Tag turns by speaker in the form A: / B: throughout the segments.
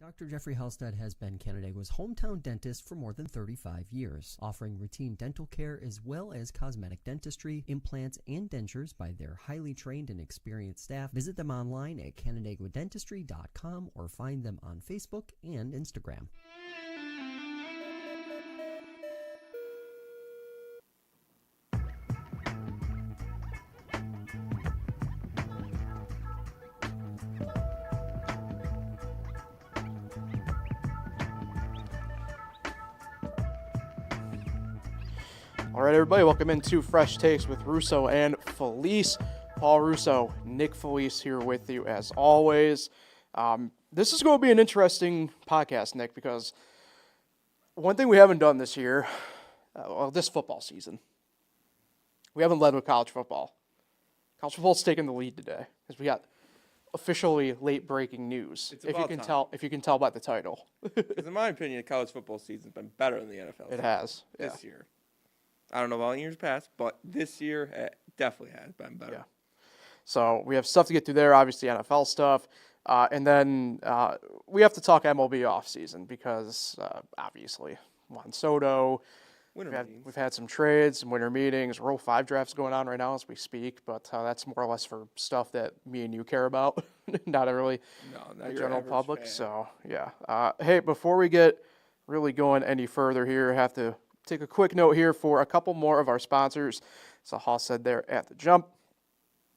A: Dr. Jeffrey Halstead has been Canandaigua's hometown dentist for more than 35 years, offering routine dental care as well as cosmetic dentistry, implants, and dentures by their highly trained and experienced staff. Visit them online at canandaiguadentistry.com or find them on Facebook and Instagram.
B: All right, everybody, welcome into Fresh Takes with Russo and Felice. Paul Russo, Nick Felice here with you as always. This is going to be an interesting podcast, Nick, because one thing we haven't done this year, this football season, we haven't led with college football. College football's taking the lead today because we got officially late breaking news.
C: If you
B: can tell by the title.
C: Because in my opinion, the college football season's been better than the NFL.
B: It has
C: this year. I don't know about years past, but this year it definitely has been better.
B: Yeah. So we have stuff to get through there, obviously NFL stuff. And then we have to talk MLB offseason because obviously Juan Soto. We've had some trades, some winter meetings, Rule 5 drafts going on right now as we speak, but that's more or less for stuff that me and you care about, not really the general public. Fan. So, yeah. Hey, before we get really going any further here, I have to take a quick note here for a couple more of our sponsors. So Haas said there at the jump.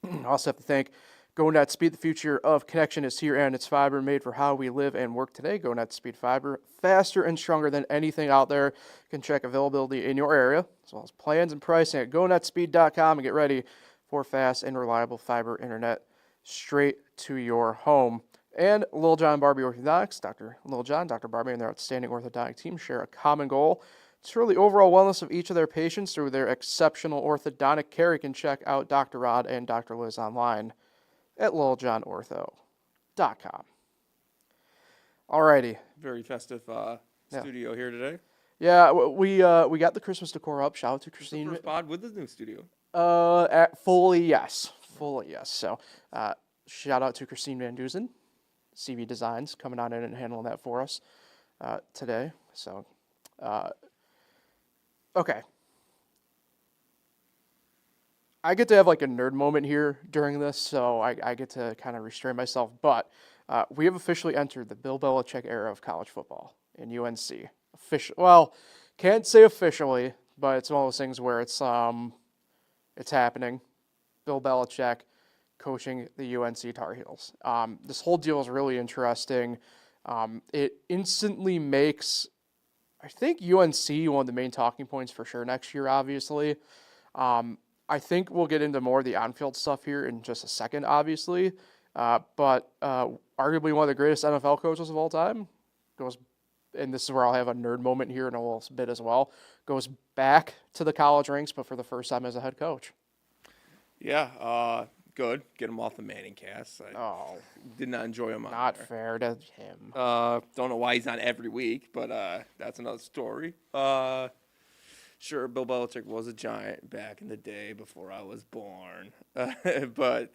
B: I also have to thank GoNet Speed. The future of connection is here, and it's fiber made for how we live and work today. GoNet Speed Fiber, faster and stronger than anything out there. You can check availability in your area, as well as plans and pricing at GoNetspeed.com and get ready for fast and reliable fiber internet straight to your home. And Lil John Barbie Orthodontics, Dr. Lil John, Dr. Barbie, and their outstanding orthodontic team share a common goal. It's really overall wellness of each of their patients through their exceptional orthodontic care. You can check out Dr. Rod and Dr. Liz online at liljohnortho.com. Alrighty.
C: Very festive studio here today.
B: Yeah, we got the Christmas decor up. Shout out to Christine.
C: First pod with the new studio.
B: Fully yes. So shout out to Christine Van Duzen, CV Designs, coming on in and handling that for us today. So. Okay. I get to have like a nerd moment here during this, so I get to kind of restrain myself. But we have officially entered the Bill Belichick era of college football in UNC. Can't say officially, but it's one of those things where it's happening. Bill Belichick coaching the UNC Tar Heels. This whole deal is really interesting. It instantly makes, I think, UNC one of the main talking points for sure next year, obviously. I think we'll get into more of the on-field stuff here in just a second, obviously. But arguably one of the greatest NFL coaches of all time goes, and this is where I'll have a nerd moment here in a little bit as well, goes back to the college ranks, but for the first time as a head coach.
C: Yeah, good. Get him off the Manning cast. I did not enjoy him on
B: Not
C: there.
B: fair to him.
C: Don't know why he's on every week, but that's another story. Sure, Bill Belichick was a Giant back in the day before I was born. But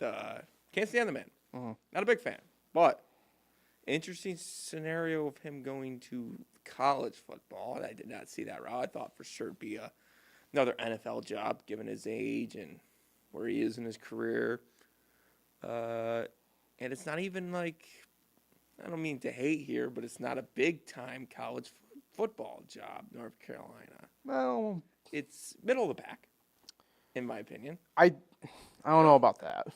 C: can't stand the man.
B: Mm-hmm.
C: Not a big fan. But interesting scenario of him going to college football. I did not see that route. I thought for sure it'd be another NFL job given his age and where he is in his career. And it's not even like, I don't mean to hate here, but it's not a big-time college football job, North Carolina.
B: Well,
C: it's middle of the pack, in my opinion.
B: I don't know about that.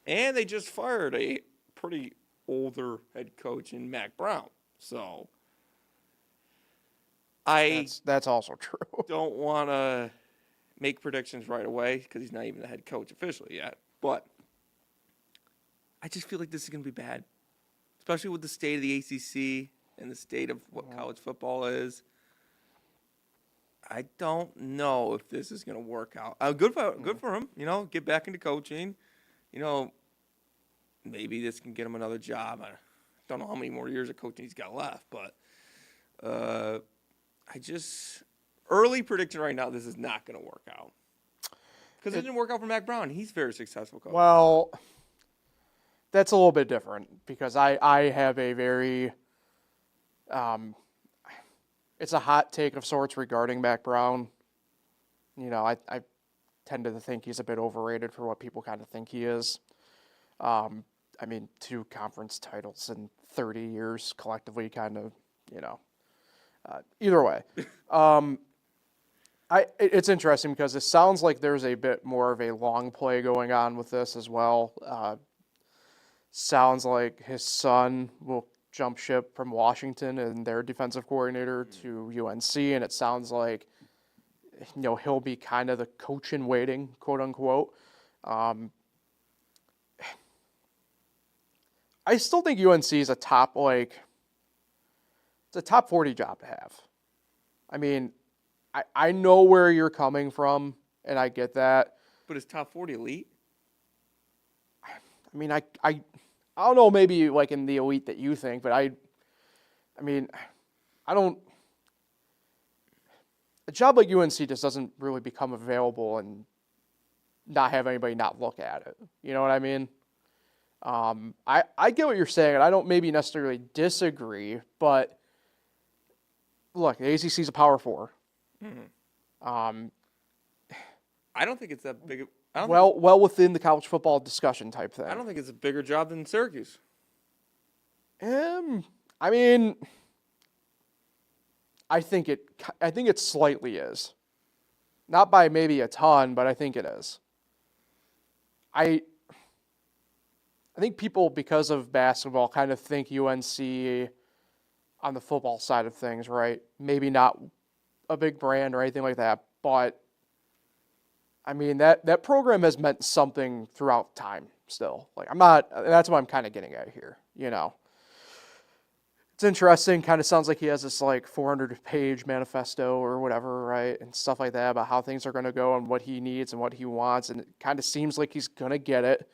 C: And they just fired a pretty older head coach in Mac Brown. So
B: That's also true.
C: Don't want to make predictions right away because he's not even the head coach officially yet. But I just feel like this is going to be bad, especially with the state of the ACC and the state of what college football is. I don't know if this is going to work out. Good for him, get back into coaching. Maybe this can get him another job. I don't know how many more years of coaching he's got left, but early prediction right now, this is not going to work out. Because it didn't work out for Mac Brown. He's a very successful coach.
B: Well, that's a little bit different because I have a very, it's a hot take of sorts regarding Mac Brown. You know, I tend to think he's a bit overrated for what people kind of think he is. I mean, 2 conference titles in 30 years collectively kind of, you know, either way. It's interesting because it sounds like there's a bit more of a long play going on with this as well. Sounds like his son will jump ship from Washington and their defensive coordinator to UNC, and it sounds like, you know, he'll be kind of the coach in waiting, quote unquote. I still think UNC is a top, it's a top 40 job to have. I mean, I know where you're coming from, and I get that.
C: But is top 40 elite?
B: I mean, I don't know, maybe like in the elite that you think, but I mean, I don't. A job like UNC just doesn't really become available and not have anybody not look at it. You know what I mean? I get what you're saying, and I don't maybe necessarily disagree, but look, the ACC is a Power 4.
C: Mm-hmm. I don't think it's that big.
B: Well within the college football discussion type thing.
C: I don't think it's a bigger job than Syracuse.
B: I mean, I think it slightly is. Not by maybe a ton, but I think it is. I think people, because of basketball, kind of think UNC on the football side of things, right? Maybe not a big brand or anything like that, but I mean, that program has meant something throughout time still. That's what I'm kind of getting at here, you know. It's interesting, kind of sounds like he has this 400-page manifesto or whatever, right? And stuff like that about how things are going to go and what he needs and what he wants, and it kind of seems like he's going to get it.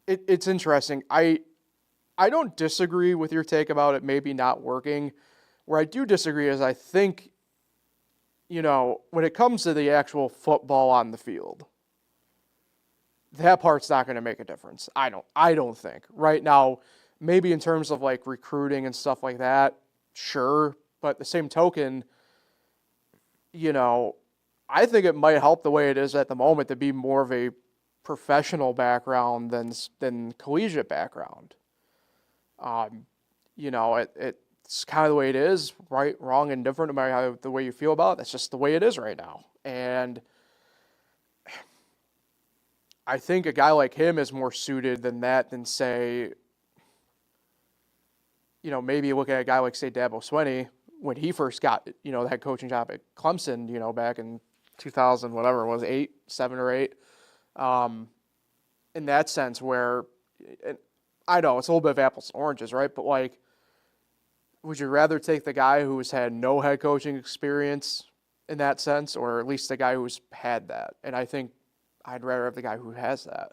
B: It's interesting. I don't disagree with your take about it maybe not working. Where I do disagree is I think, you know, when it comes to the actual football on the field, that part's not going to make a difference. I don't think. Right now, maybe in terms of recruiting and stuff like that, sure. But the same token, you know, I think it might help the way it is at the moment to be more of a professional background than collegiate background. You know, it's kind of the way it is, right, wrong, and different, no matter the way you feel about it. That's just the way it is right now. And I think a guy like him is more suited than say, you know, maybe looking at a guy like, say, Dabo Swinney, when he first got, you know, the head coaching job at Clemson, you know, back in 2000, whatever it was, 7 or 8. In that sense where, I know it's a little bit of apples and oranges, right? But would you rather take the guy who's had no head coaching experience in that sense, or at least the guy who's had that? And I think I'd rather have the guy who has that.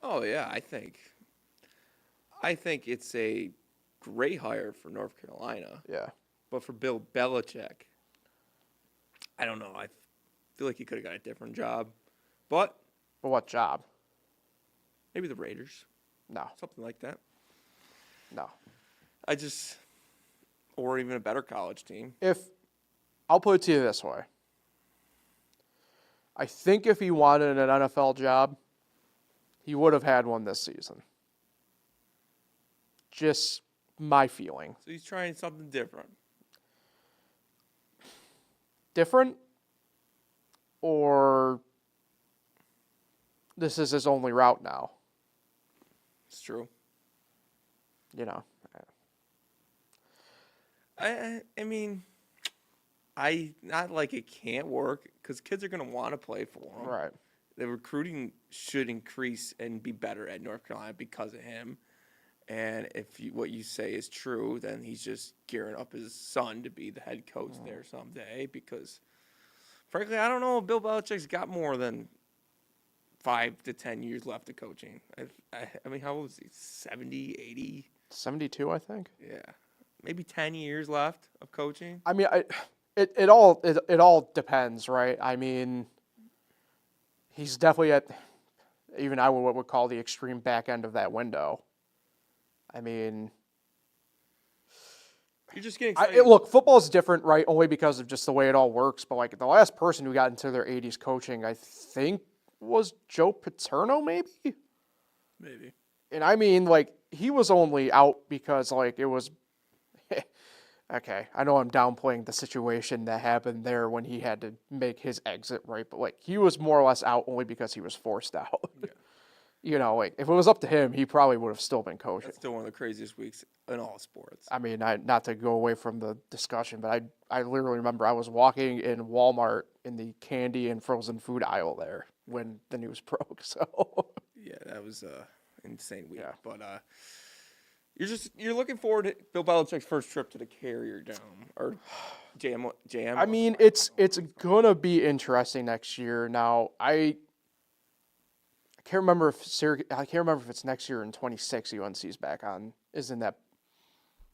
C: Oh yeah, I think it's a great hire for North Carolina.
B: Yeah.
C: But for Bill Belichick, I don't know. I feel like he could have got a different job. But
B: what job?
C: Maybe the Raiders.
B: No.
C: Something like that.
B: No.
C: Or even a better college team.
B: I'll put it to you this way. I think if he wanted an NFL job, he would have had one this season. Just my feeling.
C: So he's trying something different.
B: Different? Or this is his only route now?
C: It's true.
B: You know.
C: I mean, not like it can't work, because kids are going to want to play for him.
B: Right.
C: The recruiting should increase and be better at North Carolina because of him. And if what you say is true, then he's just gearing up his son to be the head coach there someday. Because, frankly, I don't know if Bill Belichick's got more than 5 to 10 years left of coaching. I mean, how old is he? 70, 80?
B: 72, I think.
C: Yeah. Maybe 10 years left of coaching.
B: I mean, it all depends, right? I mean, he's definitely even I would call the extreme back end of that window. I mean,
C: you're just getting excited.
B: Look, football is different, right? Only because of just the way it all works. But like the last person who got into their 80s coaching, I think was Joe Paterno, maybe. And I mean, like he was only out because like it was. Okay, I know I'm downplaying the situation that happened there when he had to make his exit, right? But like he was more or less out only because he was forced out. Yeah. You know, like if it was up to him, he probably would have still been coaching.
C: That's still one of the craziest weeks in all sports.
B: I mean, not to go away from the discussion, but I literally remember I was walking in Walmart in the candy and frozen food aisle there when the news broke. So
C: yeah, that was insane week. Yeah. But you're looking forward to Bill Belichick's first trip to the Carrier Dome or JM.
B: I mean, it's gonna be interesting next year. Now I can't remember if it's next year in 26 UNC's back on is in that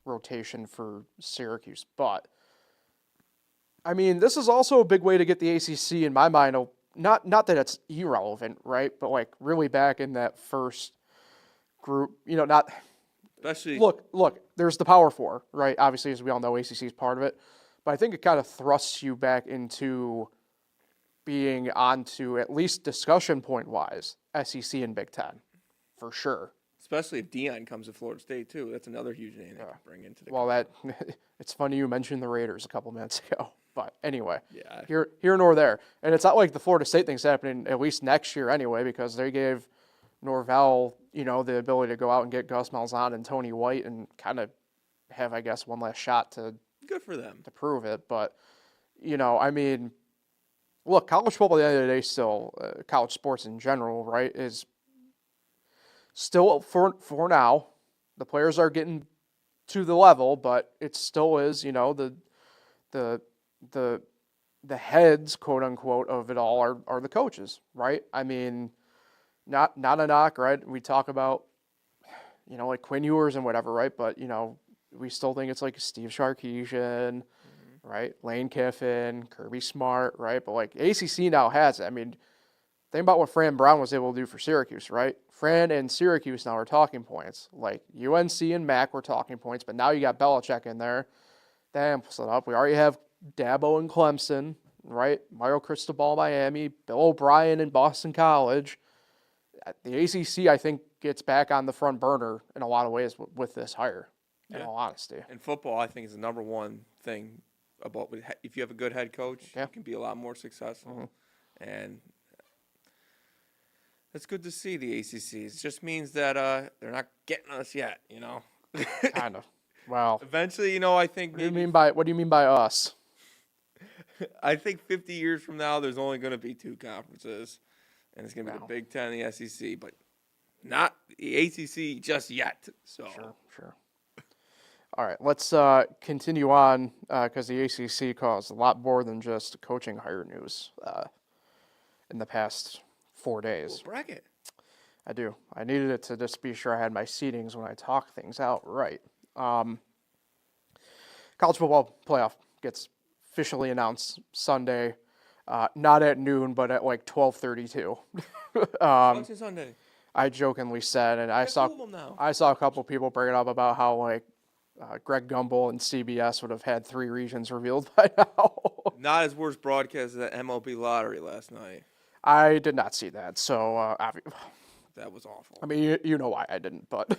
B: rotation for Syracuse. But I mean, this is also a big way to get the ACC in my mind. Not that it's irrelevant, right? But like really back in that first group, not.
C: Especially
B: look. There's the Power Four, right? Obviously, as we all know, ACC is part of it. But I think it kind of thrusts you back into being onto at least discussion point wise, SEC and Big Ten, for sure.
C: Especially if Deion comes to Florida State too. That's another huge name they can bring into the.
B: Well, it's funny you mentioned the Raiders a couple minutes ago, but anyway,
C: yeah,
B: here nor there, and it's not like the Florida State thing's happening at least next year anyway, because they gave Norvell, the ability to go out and get Gus Malzahn and Tony White and kind of have, I guess, one last shot to.
C: Good for them
B: to prove it, but I mean. Look, college football at the end of the day still, college sports in general, right, is still, for now, the players are getting to the level, but it still is, the heads, quote unquote, of it all are the coaches, right? I mean, not a knock, right? We talk about, like Quinn Ewers and whatever, right? But, we still think it's like Steve Sarkisian, right? Lane Kiffin, Kirby Smart, right? But like ACC now has it. I mean, think about what Fran Brown was able to do for Syracuse, right? Fran and Syracuse now are talking points. Like UNC and Mac were talking points, but now you got Belichick in there. That amps it up. We already have Dabo and Clemson, right? Mario Cristobal, Miami, Bill O'Brien in Boston College. The ACC, I think, gets back on the front burner in a lot of ways with this hire, in all honesty.
C: And football, I think, is the number one thing about if you have a good head coach, you can be a lot more successful. Mm-hmm. And it's good to see the ACC. It just means that they're not getting us yet,
B: Kind of. Well,
C: eventually, I think.
B: What do you mean by us?
C: I think 50 years from now, there's only going to be two conferences, and it's going to be the Big Ten and the SEC, but not the ACC just yet. So
B: Sure. All right, let's continue on because the ACC caused a lot more than just coaching hire news in the past 4 days.
C: Cool bracket.
B: I do. I needed it to just be sure I had my seedings when I talk things out right. College football playoff gets officially announced Sunday, not at noon, but at like 12:32.
C: What's Sunday?
B: I jokingly said, and I saw a couple people bring it up about how like. Greg Gumbel and CBS would have had 3 regions revealed by now.
C: Not as worse broadcast as the MLB lottery last night.
B: I did not see that, so
C: that was awful.
B: I mean, you know why I didn't, but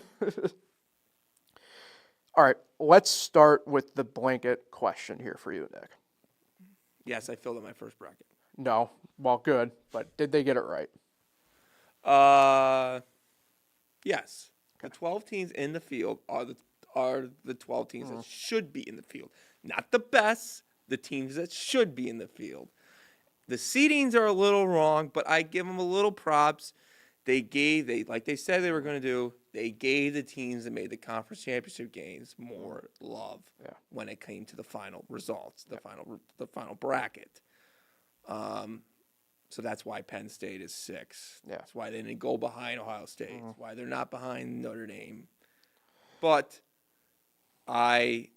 B: all right. Let's start with the blanket question here for you, Nick.
C: Yes, I filled in my first bracket.
B: No, well, good, but did they get it right?
C: Yes. Okay. The 12 teams in the field are the 12 teams that should be in the field. Not the best, the teams that should be in the field. The seedings are a little wrong, but I give them a little props. Like they said they were going to do, they gave the teams that made the conference championship games more love when it came to the final results, the final bracket. So that's why Penn State is 6.
B: Yeah.
C: That's why they didn't go behind Ohio State. That's why they're not behind Notre Dame. But I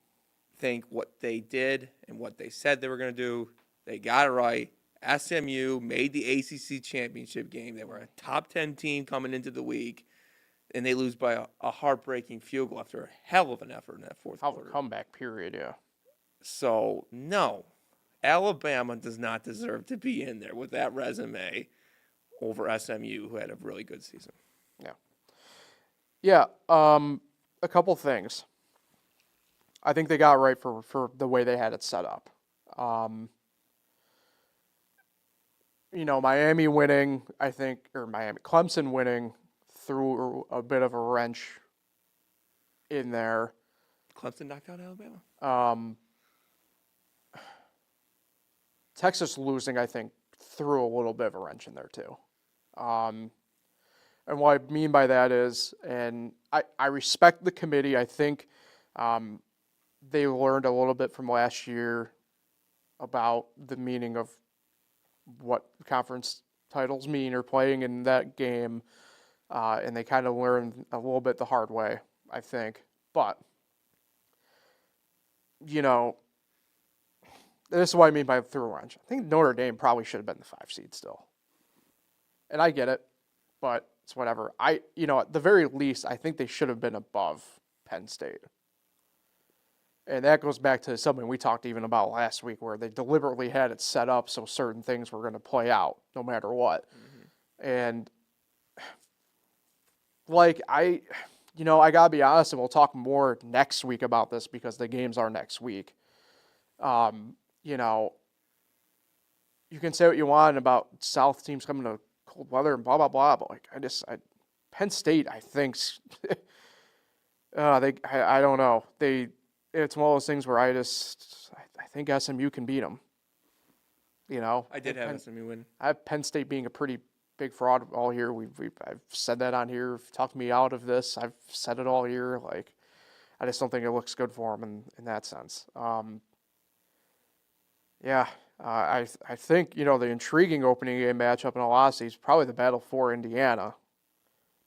C: think what they did and what they said they were going to do, they got it right. SMU made the ACC championship game. They were a top 10 team coming into the week, and they lose by a heartbreaking field goal after a hell of an effort in that fourth quarter.
B: Comeback period, yeah.
C: So, no, Alabama does not deserve to be in there with that resume over SMU, who had a really good season.
B: Yeah. Yeah, a couple things. I think they got right for the way they had it set up. Miami winning, Clemson winning threw a bit of a wrench in there.
C: Clemson knocked out Alabama?
B: Texas losing, I think, threw a little bit of a wrench in there too. And what I mean by that is, and I respect the committee. I think they learned a little bit from last year about the meaning of what conference titles mean or playing in that game. And they kind of learned a little bit the hard way, I think. But, this is what I mean by through a wrench. I think Notre Dame probably should have been the 5 seed still. And I get it, but it's whatever. At the very least, I think they should have been above Penn State. And that goes back to something we talked even about last week, where they deliberately had it set up so certain things were going to play out no matter what. Mm-hmm. And I got to be honest, and we'll talk more next week about this because the games are next week. You can say what you want about South teams coming to cold weather and blah, blah, blah, but Penn State, I think, I don't know. It's one of those things where I think SMU can beat them.
C: I did have SMU win.
B: I have Penn State being a pretty big fraud all year. I've said that on here. Talked me out of this. I've said it all year. I just don't think it looks good for them in that sense. I think, the intriguing opening game matchup in a lot of these is probably the battle for Indiana,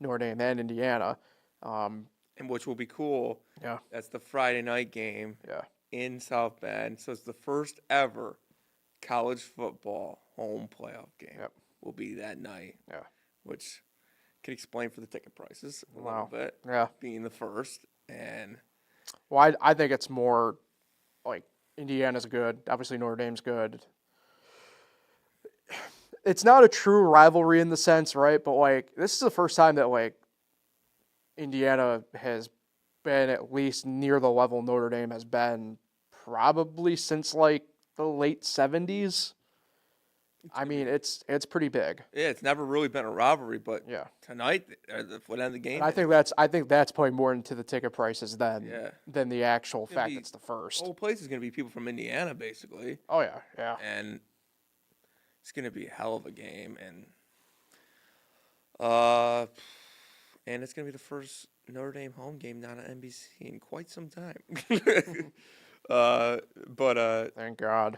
B: Notre Dame and Indiana.
C: And which will be cool.
B: Yeah.
C: That's the Friday night game.
B: Yeah.
C: In South Bend. So it's the first ever college football home playoff game.
B: Yep.
C: Will be that night.
B: Yeah.
C: Which can explain for the ticket prices a little bit.
B: Yeah.
C: Being the first. And
B: well, I think it's more Indiana's good. Obviously, Notre Dame's good. It's not a true rivalry in the sense, right? But this is the first time that Indiana has been at least near the level Notre Dame has been probably since the late 70s. It's pretty big.
C: Yeah, it's never really been a rivalry, but
B: yeah,
C: tonight the foot end of the game.
B: And I think that's playing more into the ticket prices than the actual fact it's the first.
C: The whole place is going to be people from Indiana, basically.
B: Oh yeah.
C: And it's going to be a hell of a game, and it's going to be the first Notre Dame home game not on NBC in quite some time.
B: Thank God.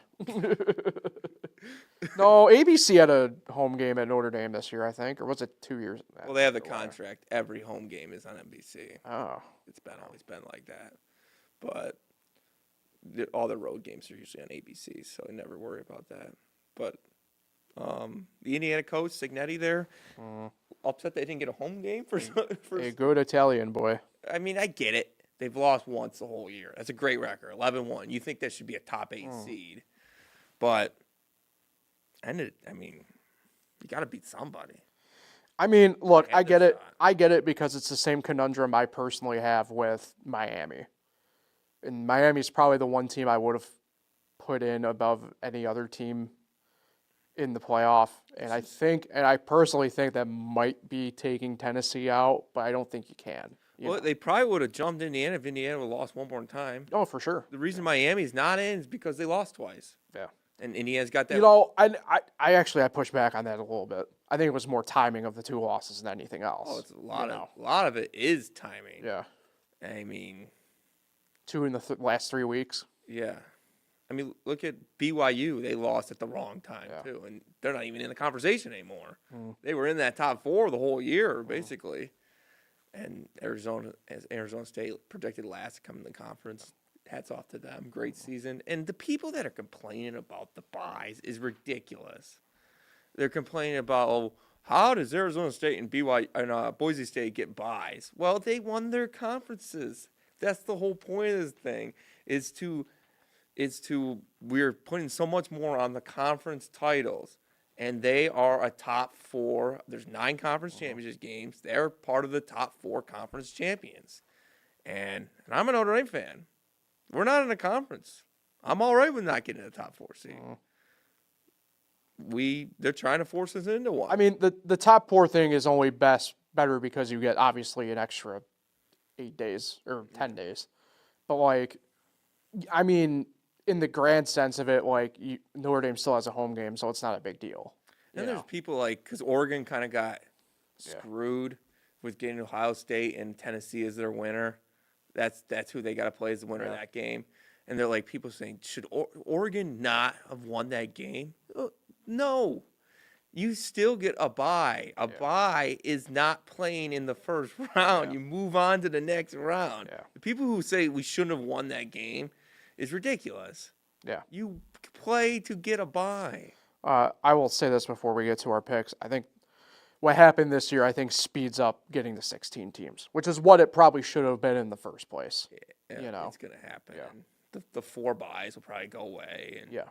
B: No, ABC had a home game at Notre Dame this year, I think, or was it 2 years?
C: Well, they have the contract. Every home game is on NBC.
B: Oh,
C: it's always been like that. But all the road games are usually on ABC, so I never worry about that. But the Indiana coach Signetti there, upset they didn't get a home game for
B: a good Italian boy.
C: I mean, I get it. They've lost once the whole year. That's a great record, 11-1. You think that should be a top 8 seed, but. You got to beat somebody.
B: Look, I get it. I get it because it's the same conundrum I personally have with Miami. And Miami's probably the one team I would have put in above any other team in the playoff. And I personally think that might be taking Tennessee out, but I don't think you can.
C: They probably would have jumped Indiana if Indiana would have lost one more time.
B: Oh, for sure.
C: The reason Miami's not in is because they lost twice.
B: Yeah.
C: And Indiana's got that.
B: I push back on that a little bit. I think it was more timing of the 2 losses than anything else.
C: Oh, it's a lot of it is timing.
B: Yeah.
C: 2
B: in the last 3 weeks.
C: Yeah. Look at BYU. They lost at the wrong time, too. And they're not even in the conversation anymore. They were in that top 4 the whole year, basically. And Arizona State predicted last to come in the conference, hats off to them. Great season. And the people that are complaining about the buys is ridiculous. They're complaining about, oh, how does Arizona State and Boise State get buys? Well, they won their conferences. That's the whole point of this thing. We're putting so much more on the conference titles, and they are a top 4. There's 9 conference championship games. They're part of the top 4 conference champions. And I'm a Notre Dame fan. We're not in a conference. I'm all right with not getting the top 4 seed. They're trying to force us into one.
B: I mean, the top 4 thing is only better because you get obviously an extra 8 days or 10 days. But like, I mean, in the grand sense of it, like Notre Dame still has a home game, so it's not a big deal.
C: And there's people like, because Oregon kind of got screwed with getting Ohio State and Tennessee as their winner. That's who they got to play as the winner of that game. And they're like, people saying, should Oregon not have won that game? No. You still get a bye. A bye is not playing in the first round. Yeah. You move on to the next round. Yeah. The people who say we shouldn't have won that game is ridiculous. Yeah. You play to get a bye.
B: I will say this before we get to our picks. I think what happened this year, I think, speeds up getting to 16 teams, which is what it probably should have been in the first place.
C: Yeah, it's going to happen. Yeah. The 4 buys will probably go away. And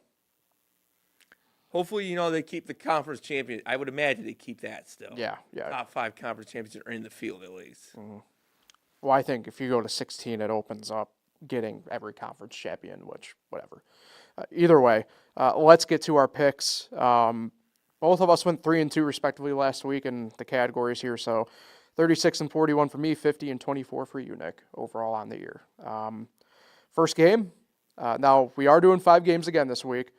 C: hopefully, they keep the conference champion. I would imagine they keep that still. Yeah. Top 5 conference champions are in the field at least.
B: Mm-hmm. Well, I think if you go to 16, it opens up getting every conference champion, which, whatever. Either way, let's get to our picks. Both of us went 3-2 respectively last week in the categories here. So 36 and 41 for me, 50 and 24 for you, Nick, overall on the year. First game. Now, we are doing 5 games again this week,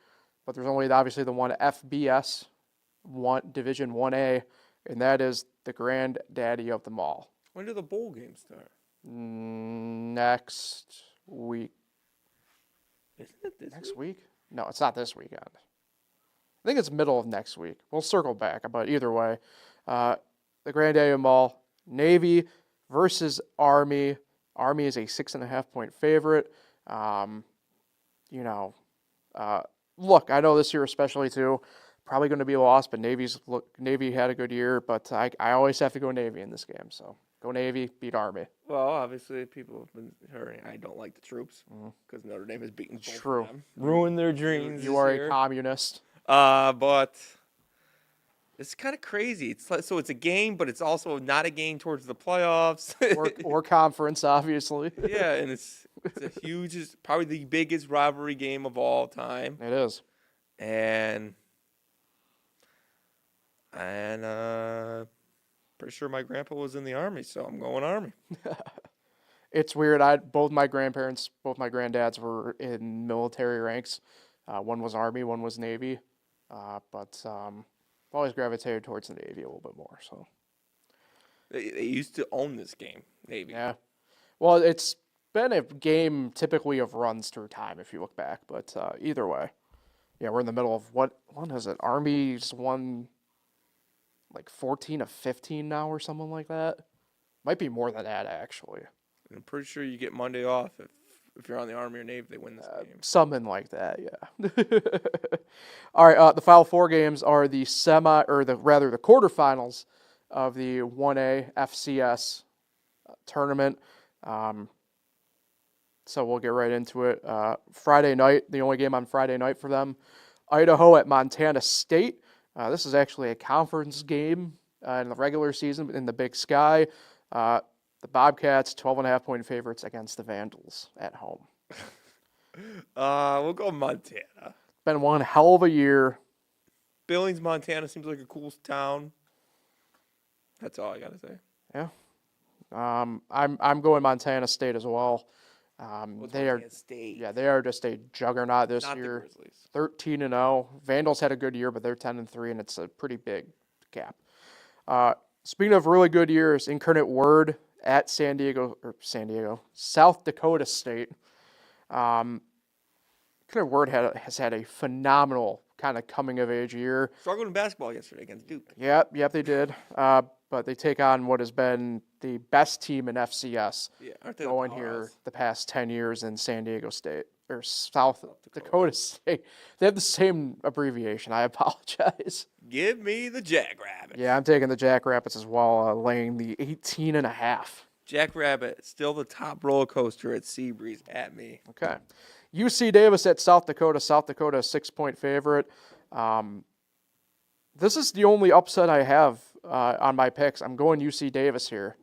B: but there's only obviously the one FBS, Division 1A, and that is the granddaddy of them all.
C: When do the bowl games start?
B: Next week.
C: Isn't it this
B: next week? No, it's not this weekend. I think it's middle of next week. We'll circle back, but either way, the granddaddy of them all, Navy versus Army. Army is a 6.5-point favorite. Look, I know this year especially too, probably going to be a loss, but Navy had a good year, but I always have to go Navy in this game. So go Navy, beat Army.
C: Well, obviously people have been hearing I don't like the troops because Notre Dame has beaten both of them. Ruined their dreams.
B: You are a communist.
C: But it's kind of crazy. So it's a game, but it's also not a game towards the playoffs
B: or conference, obviously.
C: Yeah, and it's a huge, it's probably the biggest rivalry game of all time.
B: It is,
C: and pretty sure my grandpa was in the Army, so I'm going Army.
B: It's weird. Both my granddads were in military ranks. One was Army, one was Navy. But I've always gravitated towards the Navy a little bit more. So
C: they used to own this game, Navy.
B: Yeah. Well, it's been a game typically of runs through time if you look back. But either way, we're in the middle of what one is it? Army's won like 14 of 15 now or something like that. Might be more than that actually.
C: I'm pretty sure you get Monday off if you're on the Army or Navy, they win this game.
B: Something like that, yeah. All right, the final 4 games are the the quarterfinals of the 1A FCS tournament. So we'll get right into it. Friday night, the only game on Friday night for them, Idaho at Montana State. This is actually a conference game in the regular season in the Big Sky. The Bobcats, 12.5-point favorites against the Vandals at home.
C: We'll go Montana.
B: Been one hell of a year.
C: Billings, Montana seems like a cool town. That's all I gotta say.
B: Yeah. I'm going Montana State as well. They are just a juggernaut this year. 13-0. Vandals had a good year, but they're 10-3, and it's a pretty big gap. Speaking of really good years, Incarnate Word at South Dakota State. Incarnate Word has had a phenomenal kind of coming of age year.
C: Struggled in basketball yesterday against Duke.
B: Yep, they did. but they take on what has been the best team in FCS
C: Aren't they
B: going here the past 10 years in San Diego State, or South Dakota State. They have the same abbreviation. I apologize.
C: Give me the Jackrabbits.
B: Yeah, I'm taking the Jackrabbits as well, laying the 18.5.
C: Jackrabbit, still the top roller coaster at Seabreeze at me.
B: Okay. UC Davis at South Dakota. South Dakota, a 6-point favorite. This is the only upset I have on my picks. I'm going UC Davis here.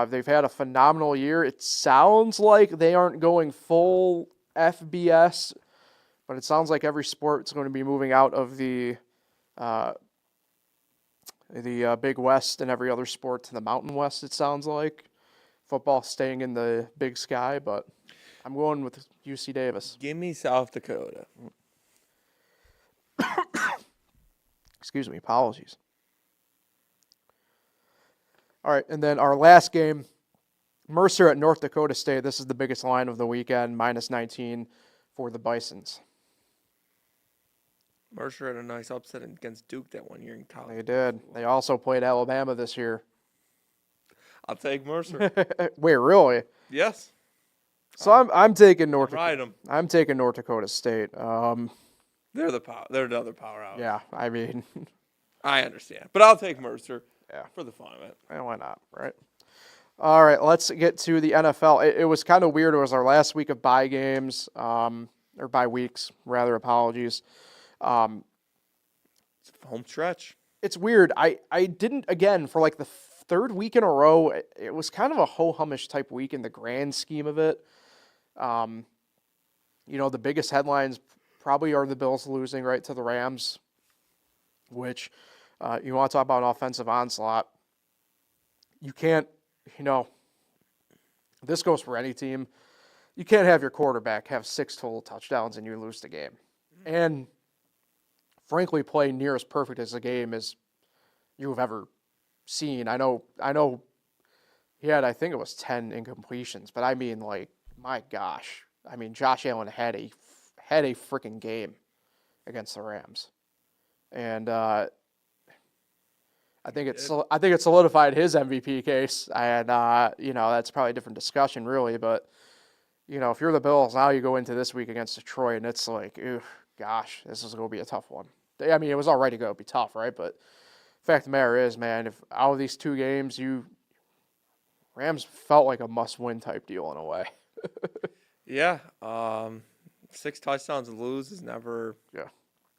B: They've had a phenomenal year. It sounds like they aren't going full FBS, but it sounds like every sport is going to be moving out of the Big West and every other sport to the Mountain West, it sounds like. Football staying in the Big Sky, but I'm going with UC Davis.
C: Give me South Dakota.
B: Excuse me, apologies. All right, and then our last game, Mercer at North Dakota State. This is the biggest line of the weekend, -19 for the Bisons.
C: Mercer had a nice upset against Duke that one year in college.
B: They did. They also played Alabama this year.
C: I'll take Mercer.
B: Wait, really?
C: Yes.
B: So I'm taking North.
C: Ride 'em.
B: I'm taking North Dakota State.
C: They're the power. They're another powerhouse.
B: Yeah, I mean,
C: I understand, but I'll take Mercer.
B: Yeah.
C: For the fun of it.
B: Why not, right? All right, let's get to the NFL. It was kind of weird. It was our last week of bye games, or bye weeks, rather. Apologies.
C: It's a home stretch.
B: It's weird. I didn't, again, for like the third week in a row, it was kind of a ho-humish type week in the grand scheme of it. The biggest headlines probably are the Bills losing, right, to the Rams, which you want to talk about an offensive onslaught. You can't, this goes for any team. You can't have your quarterback have 6 total touchdowns and you lose the game. And frankly, play near as perfect as a game as you have ever seen. I know he had, I think it was 10 incompletions, but I mean, like, my gosh. I mean, Josh Allen had a freaking game against the Rams. And I think it solidified his MVP case, and that's probably a different discussion, really. But if you're the Bills, now you go into this week against Detroit, and it's like, gosh, this is going to be a tough one. I mean, it was already going to be tough, right? But fact of the matter is, man, if out of these 2 games, Rams felt like a must-win type deal in a way.
C: Yeah, 6 touchdowns to lose is never.
B: Yeah,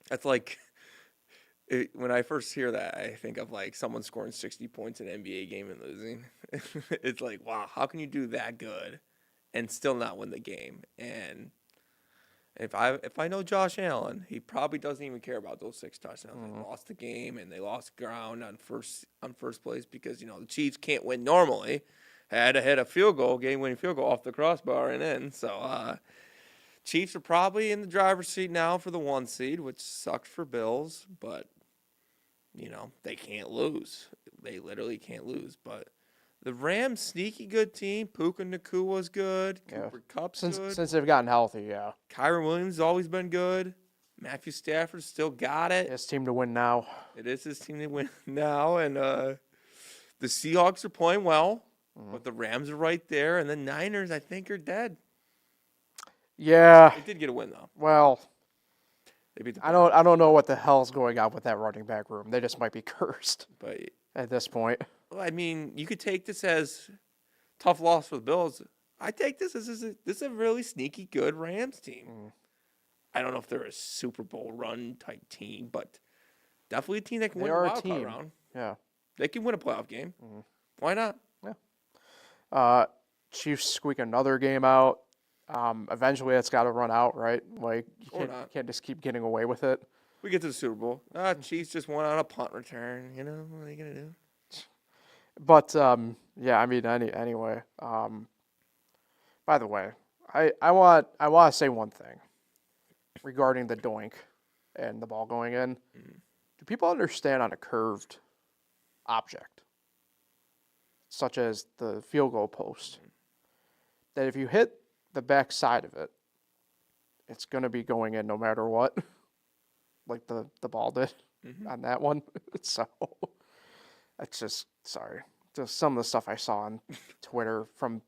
C: that's like. When I first hear that, I think of like someone scoring 60 points in an NBA game and losing. It's like, wow, how can you do that good and still not win the game? And if I know Josh Allen, he probably doesn't even care about those 6 touchdowns.
B: Mm-hmm.
C: They lost the game and they lost ground on first place because the Chiefs can't win normally. Had to hit a game-winning field goal off the crossbar and in. So Chiefs are probably in the driver's seat now for the 1 seed, which sucks for Bills, but. They can't lose. They literally can't lose. But the Rams, sneaky good team. Puka Nakua's good. Cooper Kupp's good.
B: Since they've gotten healthy, yeah.
C: Kyron Williams has always been good. Matthew Stafford still got it.
B: His team to win now.
C: It is his team to win now. And the Seahawks are playing well. Mm-hmm. But the Rams are right there. And the Niners, I think, are dead.
B: Yeah.
C: They did get a win, though.
B: Well,
C: I
B: don't know what the hell's going on with that running back room. They just might be cursed.
C: But
B: at this point.
C: Well, I mean, you could take this as tough loss for the Bills. I take this as this is a really sneaky good Rams team. Mm. I don't know if they're a Super Bowl run type team, but definitely a team that can win a wild card round.
B: Yeah,
C: they can win a playoff game. Mm. Why not?
B: Yeah. Chiefs squeak another game out. Eventually, it's got to run out, right? Like you can't just keep getting away with it.
C: We get to the Super Bowl. Chiefs just won on a punt return. What are you gonna do?
B: But yeah, I mean, anyway. By the way, I want to say one thing regarding the doink and the ball going in. Mm-hmm. Do people understand on a curved object, such as the field goal post, that if you hit the back side of it, it's going to be going in no matter what, like the ball did on that one. So It's just some of the stuff I saw on Twitter from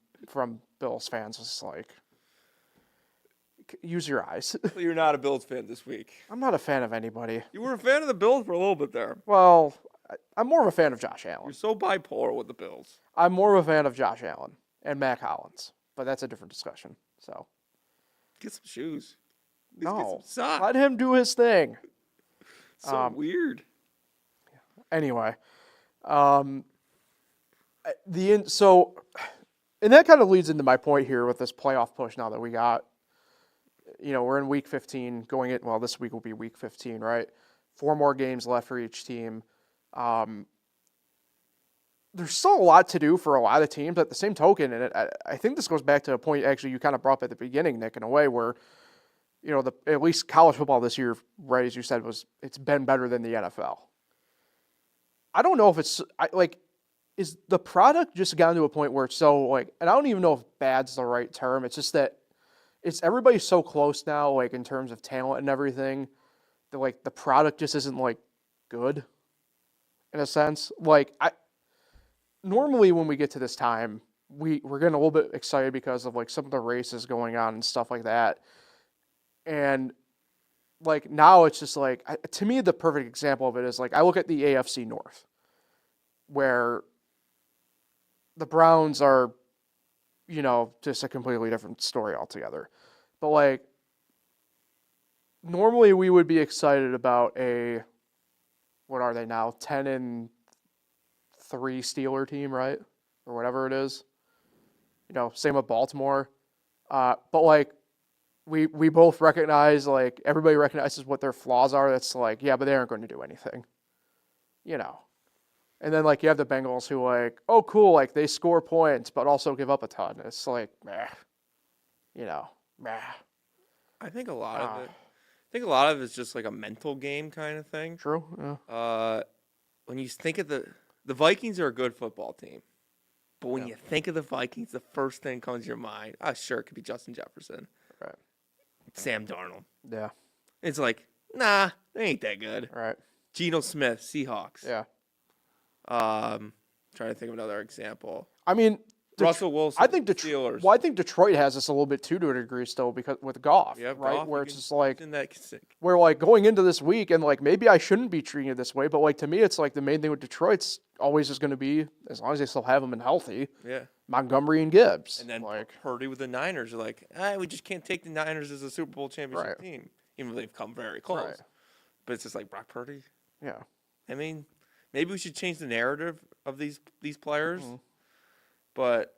B: Bills fans was like, use your eyes.
C: Well, you're not a Bills fan this week.
B: I'm not a fan of anybody.
C: You were a fan of the Bills for a little bit there.
B: Well, I'm more of a fan of Josh Allen.
C: You're so bipolar with the Bills.
B: I'm more of a fan of Josh Allen and Matt Collins, but that's a different discussion. So
C: Get some shoes.
B: no,
C: Get some socks.
B: let him do his thing.
C: So weird.
B: Anyway, and that kind of leads into my point here with this playoff push. Now that we got, we're in week 15 this week will be week 15, right? 4 more games left for each team. There's still a lot to do for a lot of teams. At the same token, and I think this goes back to a point actually you kind of brought up at the beginning, Nick, in a way where, at least college football this year, right, as you said, it's been better than the NFL. I don't know if it's is the product just gotten to a point where it's so and I don't even know if bad's the right term. It's just that everybody's so close now, in terms of talent and everything, that the product just isn't good in a sense. Normally when we get to this time, we're getting a little bit excited because of some of the races going on and stuff like that. And now it's just to me, the perfect example of it is I look at the AFC North, where the Browns are, just a completely different story altogether. But normally we would be excited about what are they now? 10-3 Steeler team, right? Or whatever it is. Same with Baltimore. But we both recognize, everybody recognizes what their flaws are. That's yeah, but they aren't going to do anything. And then you have the Bengals who oh cool, they score points but also give up a ton. It's meh. Meh.
C: I think a lot of it is just a mental game kind of thing.
B: True. Yeah.
C: When you think of the Vikings are a good football team. But when you think of the Vikings, the first thing that comes to your mind, sure, it could be Justin Jefferson.
B: Right.
C: Sam Darnold.
B: Yeah.
C: It's nah, they ain't that good.
B: Right.
C: Geno Smith, Seahawks.
B: Yeah.
C: Trying to think of another example.
B: I mean,
C: Russell Wilson.
B: I think
C: Steelers.
B: Well, I think Detroit has this a little bit too, to a degree, still, because with Goff,
C: Yeah,
B: right?
C: Goff,
B: where it's just
C: where
B: going into this week, and maybe I shouldn't be treating it this way, but to me, it's the main thing with Detroit's always is going to be, as long as they still have them and healthy, Montgomery and Gibbs,
C: and then Purdy with the Niners are we just can't take the Niners as a Super Bowl championship team, even though they've come very close.
B: Right.
C: But it's just Brock Purdy.
B: Yeah.
C: I mean, maybe we should change the narrative of these players,
B: Mm-hmm.
C: but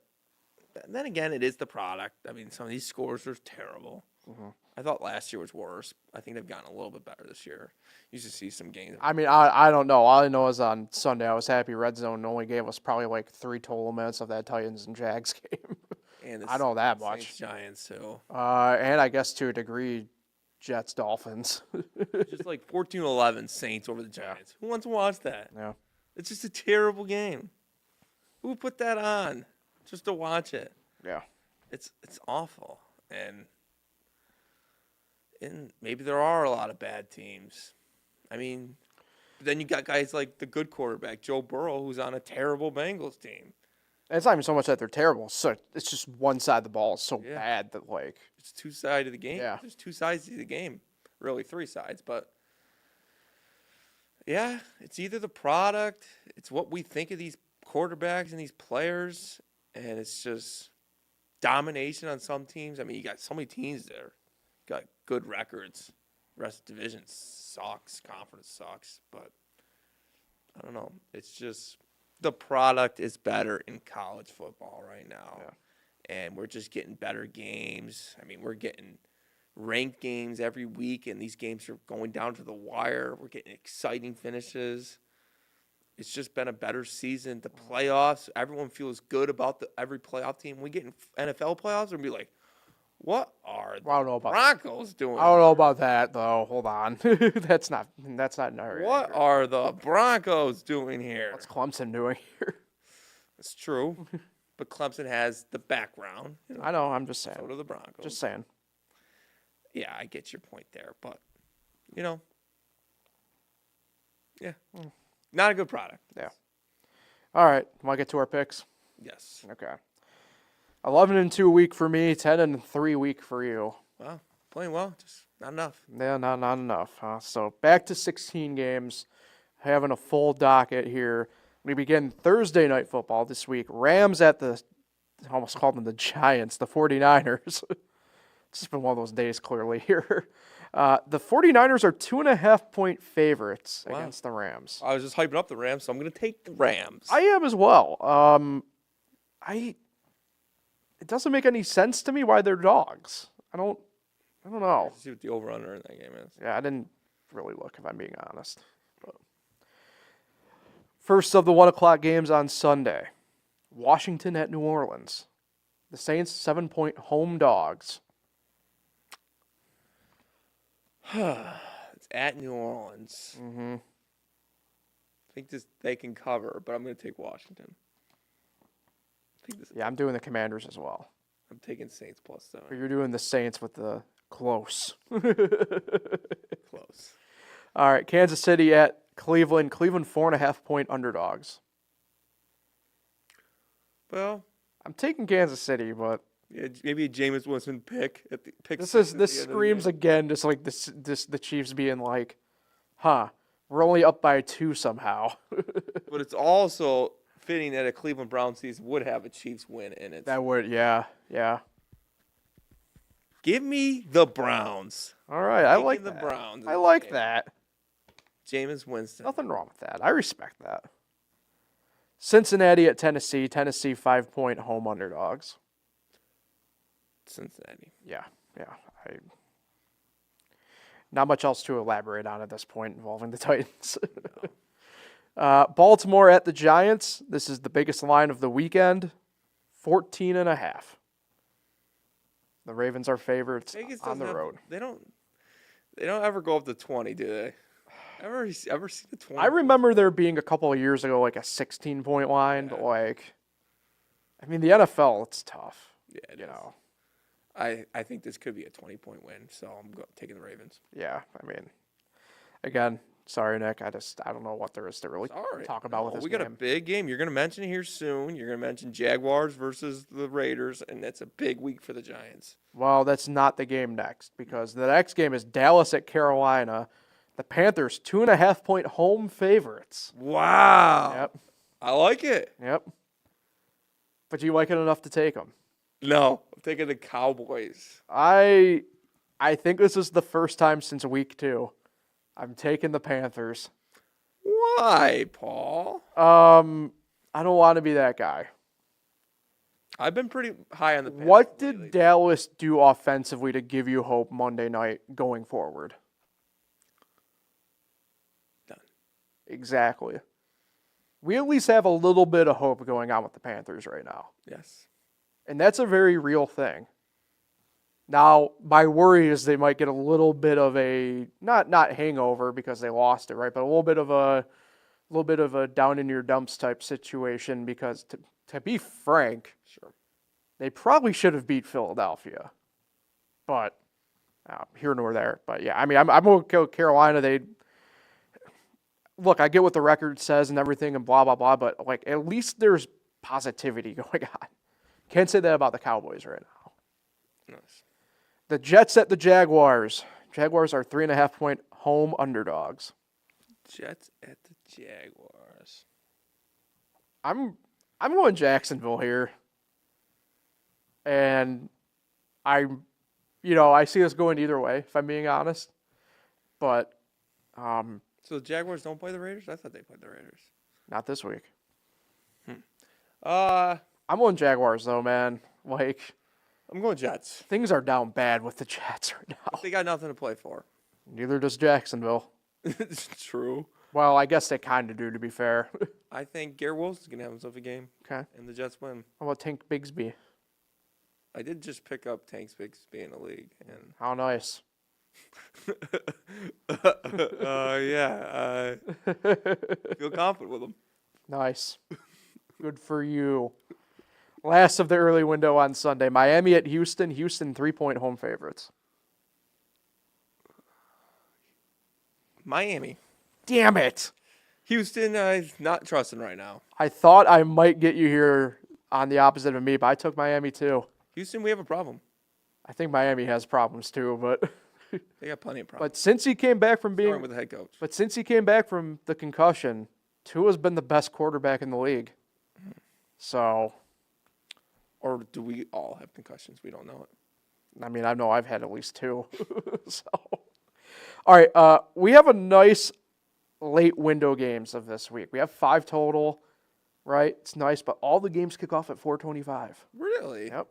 C: then again, it is the product. I mean, some of these scores are terrible.
B: Mm-hmm.
C: I thought last year was worse. I think they've gotten a little bit better this year. You should see some games.
B: I mean, I don't know. All I know is on Sunday, I was happy Red Zone only gave us probably 3 total minutes of that Titans and Jags game.
C: And
B: I know that much.
C: Saints, Giants, too.
B: And I guess to a degree, Jets, Dolphins.
C: Just 14-11 Saints over the Giants. Who wants to watch that?
B: Yeah.
C: It's just a terrible game. Who put that on just to watch it?
B: Yeah.
C: It's awful. And maybe there are a lot of bad teams. I mean, then you got guys like the good quarterback, Joe Burrow, who's on a terrible Bengals team.
B: And it's not even so much that they're terrible. So it's just one side of the ball is so bad that
C: it's 2 sides of the game.
B: Yeah.
C: There's 2 sides to the game. Really 3 sides, but yeah, it's either the product, it's what we think of these quarterbacks and these players, and it's just domination on some teams. I mean, you got so many teams there. Got good records. Rest of the division sucks. Conference sucks. But I don't know. It's just the product is better in college football right now. Yeah. And we're just getting better games. I mean, we're getting ranked games every week, and these games are going down to the wire. We're getting exciting finishes. It's just been a better season. The playoffs, everyone feels good about every playoff team. We get in NFL playoffs and be like, what are the Broncos doing?
B: I don't know about that, though. Hold on. That's not accurate.
C: What are the Broncos doing here?
B: What's Clemson doing here?
C: It's true. But Clemson has the background.
B: I know. I'm just saying.
C: So do the Broncos.
B: Just saying.
C: Yeah, I get your point there. But, yeah. Not a good product.
B: Yeah. All right. Want to get to our picks?
C: Yes.
B: Okay. 11-2 week for me, 10-3 week for you.
C: Wow. Playing well, just not enough.
B: Yeah, not enough. Huh? So back to 16 games. Having a full docket here. We begin Thursday night football this week. Rams at I almost called them the Giants, the 49ers. It's just been one of those days clearly here. The 49ers are 2.5-point favorites against the Rams.
C: I was just hyping up the Rams, so I'm going to take the Rams.
B: I am as well. It doesn't make any sense to me why they're dogs. I don't know.
C: Let's see what the over-under in that game is.
B: Yeah, I didn't really look, if I'm being honest. But first of the 1 o'clock games on Sunday. Washington at New Orleans. The Saints 7-point home dogs.
C: It's at New Orleans.
B: Mm-hmm.
C: I think they can cover, but I'm going to take Washington.
B: Yeah, I'm doing the Commanders as well.
C: I'm taking Saints plus 7.
B: But you're doing the Saints with the close.
C: Close.
B: All right, Kansas City at Cleveland. Cleveland 4.5-point underdogs.
C: Well,
B: I'm taking Kansas City, but
C: yeah, maybe a Jameis Winston pick at the pick.
B: this screams again just like the Chiefs being like, we're only up by 2 somehow.
C: But it's also fitting that a Cleveland Browns season would have a Chiefs win in it.
B: That would, yeah.
C: Give me the Browns.
B: All right, I
C: Taking
B: like
C: the
B: that.
C: Browns.
B: I like that.
C: Jameis Winston.
B: Nothing wrong with that. I respect that. Cincinnati at Tennessee. Tennessee 5-point home underdogs.
C: Cincinnati.
B: Yeah. Not much else to elaborate on at this point involving the Titans. Baltimore at the Giants. This is the biggest line of the weekend. 14.5. The Ravens are favorites on the road.
C: They don't ever go up to 20, do they? Ever see the 20?
B: I remember there being a couple of years ago like a 16-point line, but the NFL, it's tough.
C: Yeah, it
B: you
C: is.
B: know.
C: I think this could be a 20-point win, so I'm taking the Ravens.
B: Yeah, again, sorry, Nick. I don't know what there is to really talk about with this
C: We
B: game.
C: got a big game. You're going to mention it here soon. You're going to mention Jaguars versus the Raiders, and that's a big week for the Giants.
B: Well, that's not the game next, because the next game is Dallas at Carolina. The Panthers, 2.5-point home favorites.
C: Wow.
B: Yep.
C: I like it.
B: Yep. But do you like it enough to take them?
C: No, I'm taking the Cowboys.
B: I think this is the first time since week 2. I'm taking the Panthers.
C: Why, Paul?
B: I don't want to be that guy.
C: I've been pretty high on the Panthers.
B: What did
C: lately.
B: Dallas do offensively to give you hope Monday night going forward?
C: Done.
B: Exactly. We at least have a little bit of hope going on with the Panthers right now.
C: Yes.
B: And that's a very real thing. Now, my worry is they might get a little bit of a not hangover because they lost it, right? But a little bit of a down in your dumps type situation because to be frank,
C: Sure.
B: they probably should have beat Philadelphia. But here nor there. But yeah, I'm going to go Carolina. Look, I get what the record says and everything and blah blah blah, but like at least there's positivity going on. Can't say that about the Cowboys right now.
C: Nice.
B: The Jets at the Jaguars. Jaguars are 3.5-point home underdogs.
C: Jets at the Jaguars.
B: I'm going Jacksonville here. And I see this going either way, if I'm being honest. But
C: So the Jaguars don't play the Raiders? I thought they played the Raiders.
B: not this week.
C: I'm
B: going Jaguars though, man.
C: going Jets.
B: Things are down bad with the Jets right now.
C: They got nothing to play for.
B: Neither does Jacksonville.
C: It's true.
B: Well, I guess they kind of do, to be fair.
C: I think Garrett Wilson's going to have himself a game.
B: Okay.
C: And the Jets win.
B: How about Tank Bigsby?
C: I did just pick up Tank Bigsby in the league. And
B: How nice.
C: yeah. Feel confident with him.
B: Nice. Good for you. Last of the early window on Sunday. Miami at Houston. Houston 3-point home favorites.
C: Miami.
B: Damn it.
C: Houston, not trusting right now.
B: I thought I might get you here on the opposite of me, but I took Miami too.
C: Houston, we have a problem.
B: I think Miami has problems too, but
C: They got plenty of problems.
B: but since he came back from
C: Starting with the head coach.
B: But since he came back from the concussion, Tua's been the best quarterback in the league. So,
C: Or do we all have concussions? We don't know it.
B: I mean, I know I've had at least 2. So, all right, we have a nice late window games of this week. We have 5 total, right? It's nice, but all the games kick off at 4:25.
C: Really?
B: Yep.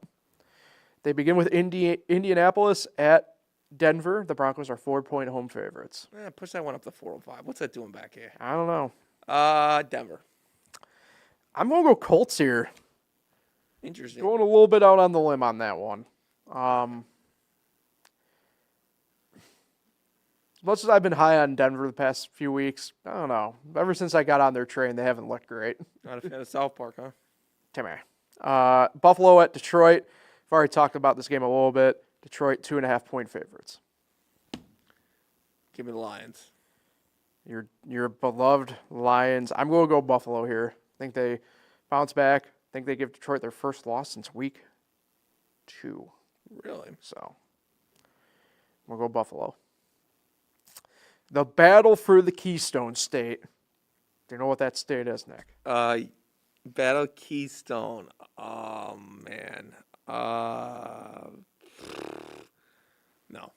B: They begin with Indianapolis at Denver. The Broncos are 4-point home favorites.
C: Push that one up to 405. What's that doing back here?
B: I don't know.
C: Denver.
B: I'm going to go Colts here.
C: Interesting.
B: Going a little bit out on the limb on that one. As much as I've been high on Denver the past few weeks, I don't know. Ever since I got on their train, they haven't looked great.
C: Not a fan of South Park, huh?
B: Timmy. Buffalo at Detroit. I've already talked about this game a little bit. Detroit, 2.5-point favorites.
C: Give me the Lions.
B: Your beloved Lions. I'm going to go Buffalo here. I think they bounce back. I think they give Detroit their first loss since week 2.
C: Really?
B: So, we'll go Buffalo. The battle for the Keystone State. Do you know what that state is, Nick?
C: Battle Keystone. Oh, man. No.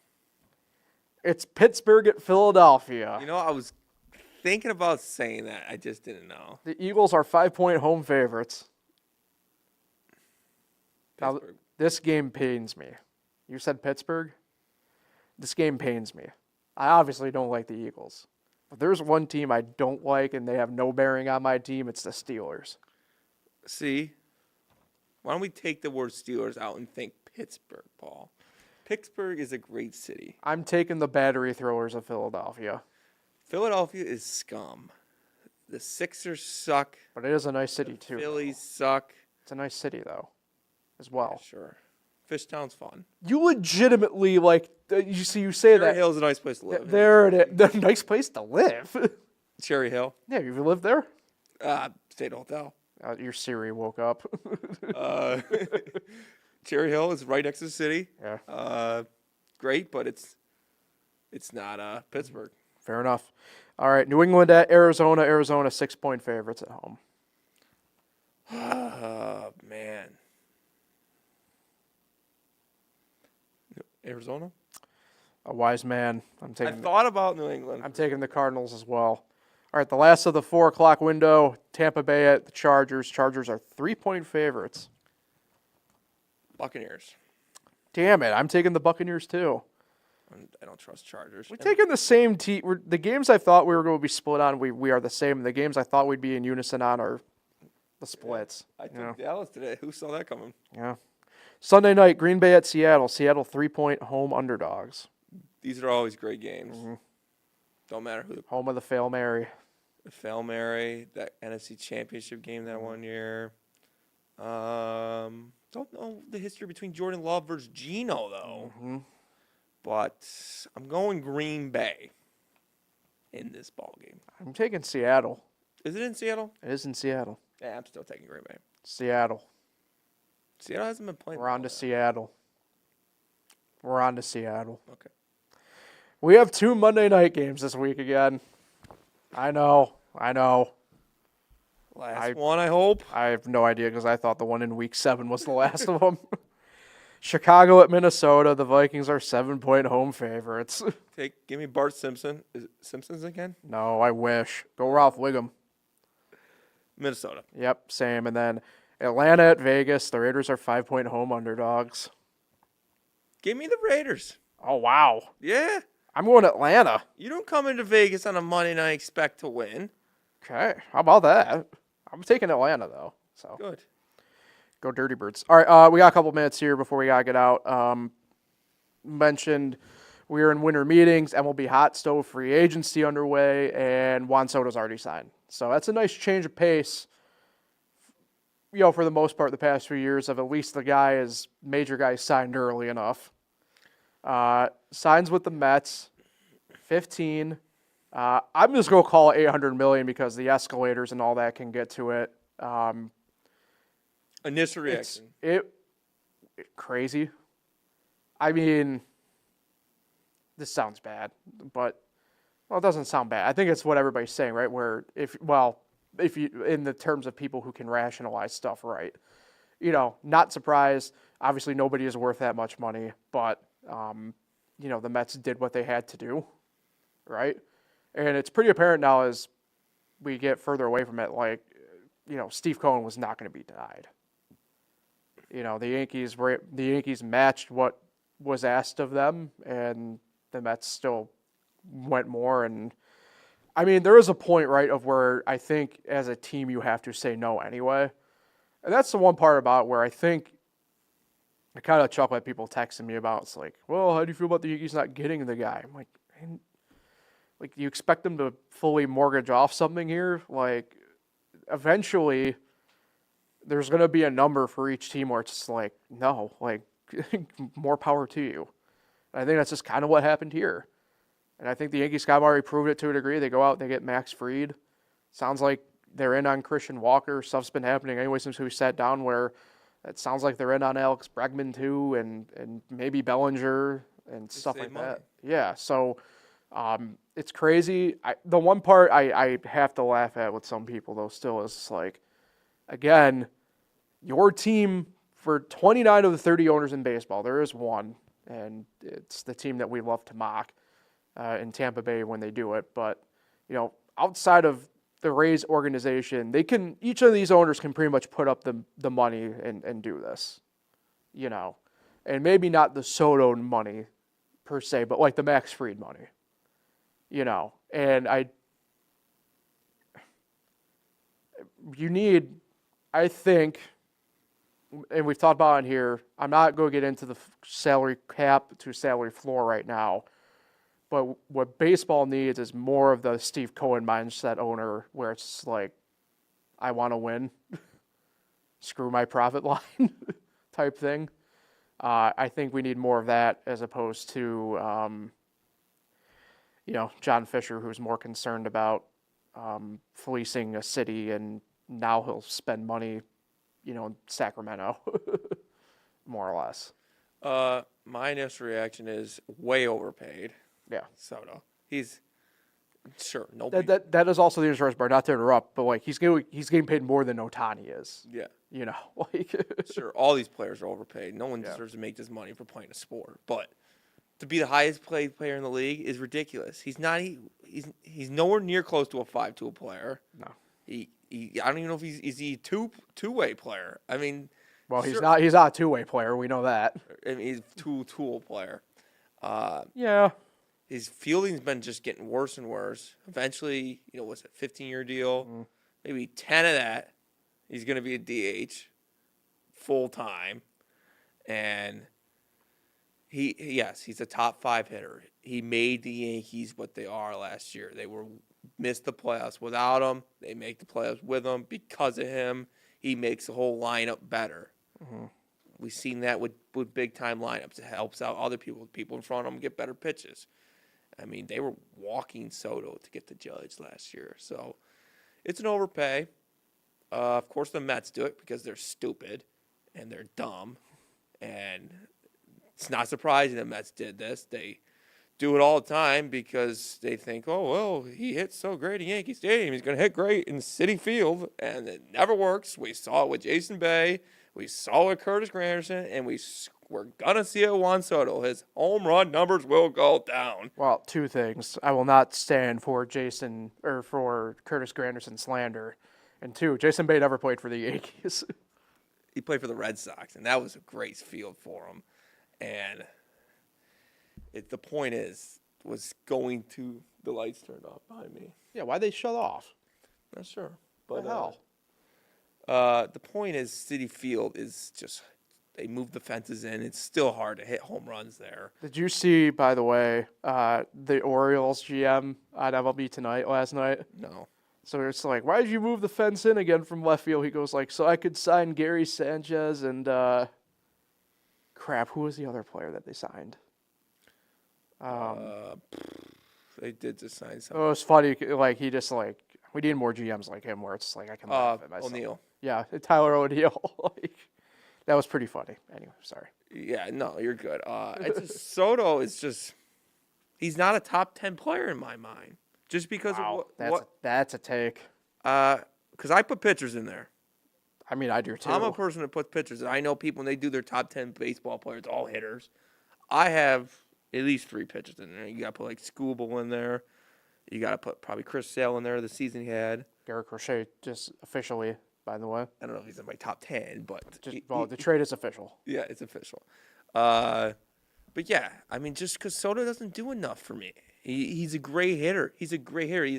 B: It's Pittsburgh at Philadelphia.
C: You know, I was thinking about saying that. I just didn't know.
B: The Eagles are 5-point home favorites. Now,
C: Pittsburgh.
B: this game pains me. You said Pittsburgh? This game pains me. I obviously don't like the Eagles. If there's one team I don't like and they have no bearing on my team, it's the Steelers.
C: See? Why don't we take the word Steelers out and think Pittsburgh, Paul? Pittsburgh is a great city.
B: I'm taking the battery throwers of Philadelphia.
C: Philadelphia is scum. The Sixers suck.
B: But it is a nice city, too.
C: Phillies suck.
B: It's a nice city, though, as well.
C: Sure. Fishtown's fun.
B: You legitimately, you say
C: Cherry
B: that.
C: Hill's a nice place to live.
B: There it is. The nice place to live.
C: Cherry Hill.
B: Yeah, you lived there?
C: Stayed hotel.
B: Your Siri woke up.
C: Cherry Hill is right next to the city.
B: Yeah.
C: Great, but it's not Pittsburgh.
B: Fair enough. All right, New England at Arizona. Arizona 6-point favorites at home.
C: Man. Arizona?
B: A wise man.
C: I thought about New England.
B: I'm taking the Cardinals as well. All right, the last of the 4 o'clock window, Tampa Bay at the Chargers. Chargers are 3-point favorites.
C: Buccaneers.
B: Damn it, I'm taking the Buccaneers too.
C: I don't trust Chargers.
B: We're taking the same team. The games I thought we were going to be split on, we are the same. The games I thought we'd be in unison on are the splits.
C: I took Dallas today. Who saw that coming?
B: Yeah. Sunday night, Green Bay at Seattle. Seattle 3-point home underdogs.
C: These are always great games. Mm-hmm. Don't matter who.
B: Home of the Fail Mary.
C: The Fail Mary, that NFC Championship game that one year. Don't know the history between Jordan Love versus Geno, though.
B: Mm-hmm.
C: But I'm going Green Bay in this ball game.
B: I'm taking Seattle.
C: Is it in Seattle?
B: It is in Seattle.
C: Yeah, I'm still taking Green Bay.
B: Seattle.
C: Seattle hasn't been playing.
B: We're on to Seattle. We're on to Seattle.
C: Okay.
B: We have 2 Monday night games this week again. I know.
C: Last one, I hope.
B: I have no idea because I thought the one in week 7 was the last of them. Chicago at Minnesota. The Vikings are 7-point home favorites.
C: Give me Bart Simpson. Is it Simpsons again?
B: No, I wish. Go Ralph Wiggum.
C: Minnesota.
B: Yep, same. And then Atlanta at Vegas. The Raiders are 5-point home underdogs.
C: Give me the Raiders.
B: Oh, wow.
C: Yeah.
B: I'm going Atlanta.
C: You don't come into Vegas on a Monday night and expect to win.
B: Okay. How about that? I'm taking Atlanta, though. So
C: good.
B: Go Dirty Birds. All right, we got a couple minutes here before we got to get out. Mentioned we are in winter meetings, MLB Hot Stove Free Agency underway, and Juan Soto's already signed. So that's a nice change of pace, for the most part the past few years of at least the major guys signed early enough. Signs with the Mets, 15. I'm just going to call it $800 million because the escalators and all that can get to it.
C: Initial reaction.
B: It crazy. I mean, this sounds bad, but it doesn't sound bad. I think it's what everybody's saying, right? Where if you in the terms of people who can rationalize stuff, right? Not surprised. Obviously, nobody is worth that much money, but the Mets did what they had to do, right? And it's pretty apparent now as we get further away from it, Steve Cohen was not going to be denied. The Yankees matched what was asked of them, and the Mets still went more. And I mean, there is a point, right, of where I think as a team you have to say no anyway. And that's the one part about where I think I kind of chuckle at people texting me about, it's like, well, how do you feel about the Yankees not getting the guy? I'm like, you expect them to fully mortgage off something here? Like, eventually, there's going to be a number for each team where it's just like, no, more power to you. And I think that's just kind of what happened here. And I think the Yankees have already proved it to a degree. They go out, they get Max Fried. Sounds like they're in on Christian Walker. Stuff's been happening anyway since we sat down where it sounds like they're in on Alex Bregman too, and maybe Bellinger and stuff like that. Yeah, so it's crazy. The one part I have to laugh at with some people, though, still is like, again, your team, for 29 of the 30 owners in baseball, there is one, and it's the team that we love to mock in Tampa Bay when they do it. But, outside of the Rays organization, each of these owners can pretty much put up the money and do this, and maybe not the Soto money per se, but like the Max Fried money, and I think, and we've talked about it here, I'm not going to get into the salary cap to salary floor right now, but what baseball needs is more of the Steve Cohen mindset owner where it's like, I want to win, screw my profit line type thing. I think we need more of that as opposed to, John Fisher, who's more concerned about fleecing a city, and now he'll spend money, in Sacramento, more or less.
C: My initial reaction is way overpaid.
B: Yeah.
C: Soto. He's sure no.
B: That is also the insurance part. Not to interrupt, but he's getting paid more than Ohtani is.
C: Yeah.
B: Sure.
C: All these players are overpaid. No one deserves to make this money for playing a sport. But to be the highest paid player in the league is ridiculous. He's not. He's nowhere near close to a 5-tool player.
B: No.
C: I don't even know if he's a two-way player. I mean.
B: Well, he's not. He's not a two-way player. We know that.
C: I mean, he's a tool player.
B: Yeah.
C: His fielding's been just getting worse and worse. Eventually, what's it, 15-year deal? Mm-hmm. Maybe 10 of that, he's going to be a DH full-time. And he's a top 5 hitter. He made the Yankees what they are last year. They missed the playoffs without him. They make the playoffs with him. Because of him, he makes the whole lineup better. Mm-hmm. We've seen that with big-time lineups. It helps out other people in front of them get better pitches. I mean, they were walking Soto to get the Judge last year. So it's an overpay. Of course, the Mets do it because they're stupid and they're dumb. And it's not surprising the Mets did this. They do it all the time because they think, oh, well, he hits so great in Yankee Stadium. He's going to hit great in Citi Field. And it never works. We saw it with Jason Bay. We saw it with Curtis Granderson. And we're going to see it with Juan Soto. His home run numbers will go down.
B: Well, 2 things. I will not stand for Curtis Granderson slander. And 2, Jason Bay never played for the Yankees.
C: He played for the Red Sox, and that was a great field for him. And the point was going to the lights turned off behind me.
B: Yeah, why'd they shut off?
C: Not sure. But
B: the hell?
C: The point is Citi Field is just – they moved the fences in. It's still hard to hit home runs there.
B: Did you see, by the way, the Orioles GM on MLB Tonight last night?
C: No.
B: So it's like, why did you move the fence in again from left field? He goes so I could sign Gary Sanchez and who was the other player that they signed?
C: They did just sign
B: It
C: someone.
B: was funny. Like he just like we need more GMs like him, where it's like I can laugh at myself.
C: O'Neal.
B: Yeah, Tyler O'Neill. Like that was pretty funny. Anyway, sorry.
C: Yeah, no, you're good. It's just, Soto is just he's not a top 10 player in my mind. Just because
B: Wow,
C: of
B: that's a take.
C: because I put pitchers in there.
B: I mean, I do too.
C: I'm a person that puts pitchers. I know people when they do their top 10 baseball players, all hitters. I have at least 3 pitchers in there. You got to put like Scooble in there. You got to put probably Chris Sale in there. The season he had.
B: Garrett Crochet just officially, by the way.
C: I don't know if he's in my top 10, but
B: The trade is official.
C: yeah, it's official. But yeah, I mean, just because Soto doesn't do enough for me. He's a great hitter. He's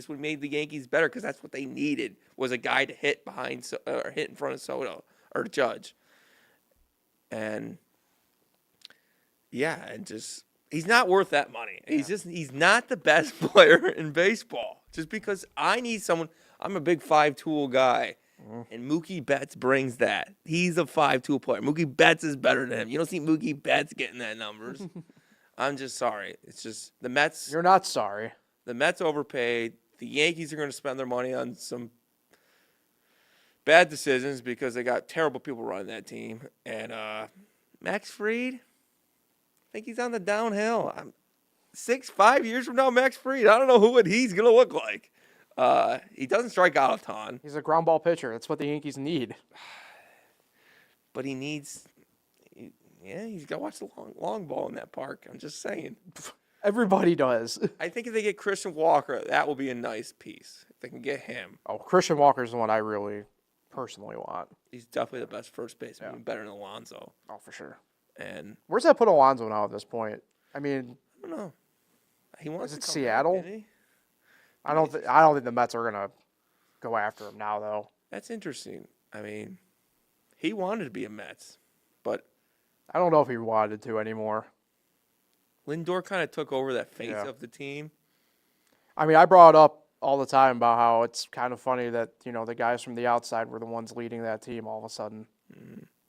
C: what made the Yankees better because that's what they needed was a guy to hit behind or hit in front of Soto or Judge. And yeah, and just he's not worth that money. Yeah. He's not the best player in baseball. Just because I need someone. I'm a big 5-tool guy. And Mookie Betts brings that. He's a 5-tool player. Mookie Betts is better than him. You don't see Mookie Betts getting that numbers. I'm just sorry. It's just the Mets.
B: You're not sorry.
C: The Mets overpaid. The Yankees are going to spend their money on some bad decisions because they got terrible people running that team. And Max Fried, I think he's on the downhill. 5 years from now, Max Fried, I don't know what he's going to look like. He doesn't strike out a ton.
B: He's a ground ball pitcher. That's what the Yankees need.
C: But he needs, he's got to watch the long ball in that park. I'm just saying.
B: Everybody does.
C: I think if they get Christian Walker, that will be a nice piece. If they can get him.
B: Oh, Christian Walker's the one I really personally want.
C: He's definitely the best first baseman. Yeah. Better than Alonso.
B: Oh, for sure.
C: And
B: where's that put Alonso now at this point? I mean,
C: I don't know. He wants
B: is it
C: to come
B: Seattle?
C: back, didn't he?
B: I don't think the Mets are gonna go after him now, though.
C: That's interesting. I mean, he wanted to be a Mets, but
B: I don't know if he wanted to anymore.
C: Lindor kind of took over that face of the team.
B: I mean, I brought up all the time about how it's kind of funny that the guys from the outside were the ones leading that team all of a sudden,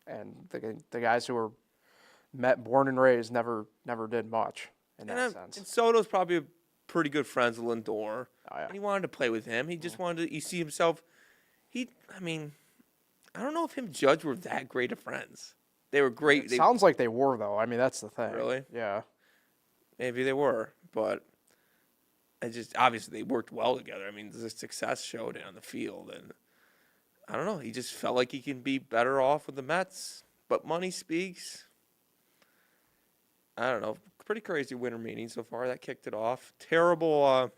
B: and the guys who were born and raised never did much in that sense.
C: And Soto's probably pretty good friends with Lindor.
B: Oh, yeah.
C: And he wanted to play with him. He just wanted to. You see himself. I mean, I don't know if him and Judge were that great of friends. They were great.
B: It sounds like they were, though. I mean, that's the thing.
C: Really?
B: Yeah.
C: Maybe they were, but obviously they worked well together. I mean, the success showed it on the field, and I don't know. He just felt like he can be better off with the Mets, but money speaks. I don't know. Pretty crazy winter meeting so far. That kicked it off. Terrible.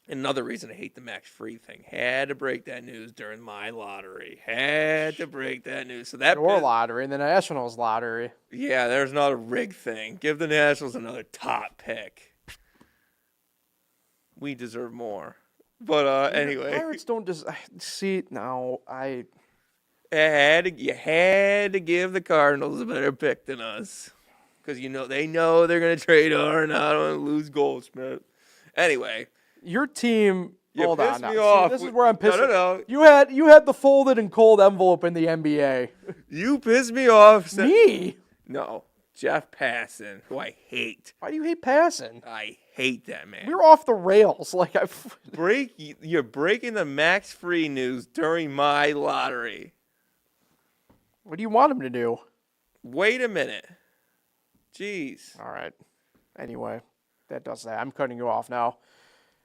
C: Another reason I hate the Max Fried thing. Had to break that news during my lottery. Had to break that news. So that
B: your lottery and the Nationals lottery.
C: Yeah, there's another rig thing. Give the Nationals another top pick. We deserve more. But anyway,
B: Pirates don't just see. No,
C: you had to give the Cardinals a better pick than us. Because they know they're going to trade Arenado and lose Goldschmidt. Anyway.
B: Your team, hold on now.
C: Me off.
B: See, this is where I'm pissed.
C: No.
B: You had the folded and cold envelope in the NBA.
C: You pissed me off.
B: Me?
C: No. Jeff Passan, who I hate.
B: Why do you hate Passan?
C: I hate that man.
B: We're off the rails.
C: You're breaking the Max Fried news during my lottery.
B: What do you want him to do?
C: Wait a minute. Jeez.
B: All right. Anyway, that does that. I'm cutting you off now.